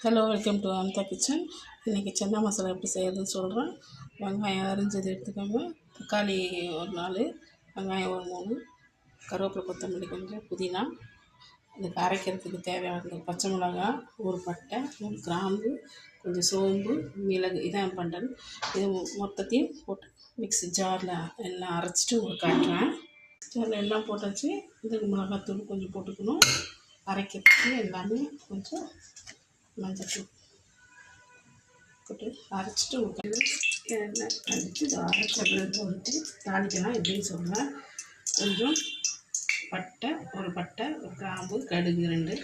Hello, welcome to Amtha kitchen. இன்றைக்கி சன்னா மசாலா எப்படி செய்கிறதுன்னு சொல்கிறேன். வெங்காயம் அரிஞ்சது எடுத்துக்கோங்க, தக்காளி ஒரு 4, வெங்காயம் ஒரு 3, கருவேப்பிலை, கொத்தமல்லி, கொஞ்சம் புதினா, இதுக்கு அரைக்கிறதுக்கு தேவையான பச்சை மிளகா, ஒரு பட்டை, ஒரு கிராம்பு, கொஞ்சம் சோம்பு, மிளகு, இதான் பண்ணுறேன். இது மொத்தத்தையும் போட்டு மிக்ஸி ஜாரில் எல்லாம் அரைச்சிட்டு உங்களுக்கு காட்டுறேன். ஜாரில் எல்லாம் போட்டாச்சு. இதுக்கு மிளகாத்தூள் கொஞ்சம் போட்டுக்கணும். அரைக்கிறதுக்கு எல்லாமே கொஞ்சம் மஞ்சள் போட்டு அரைச்சிட்டு எண்ணெய் அரைச்சி அரைச்சப்பில் போட்டு தாளிக்கலாம். எப்படின்னு சொல்கிறேன். கொஞ்சம் பட்டை, ஒரு கிராம்பு, கடுகு 2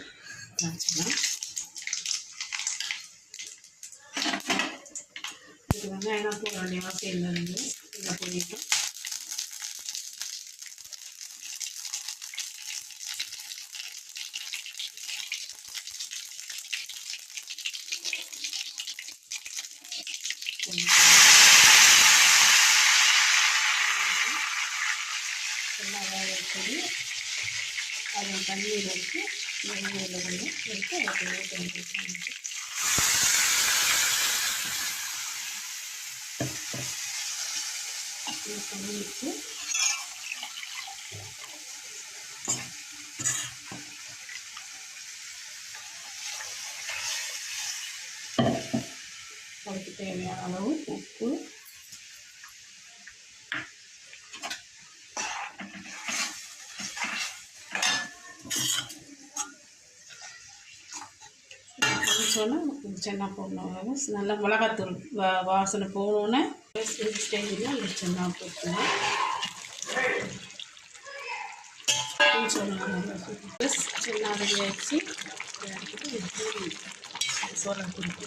அரைச்சிக்கலாம். இது வெங்காயம் போட வேண்டிய அவசியம் இல்லைங்க. இதை போயிடும். எல்லாம் வேக வச்சது அதில் தண்ணீர் வச்சு எண்ணெயில் கொஞ்சம் எடுத்து அதை ஊற்றி தண்ணி வச்சு அதுக்கு தேவையான அளவு உப்பு, சென்னா போடணும். நல்லா மிளகாத்தூள் வாசனை போகணுன்னு ஸ்டேஜில் அந்த சென்னா போட்டுக்கலாம். சென்னா ரெடி ஆகிடுச்சு. சோளம் கொடுத்து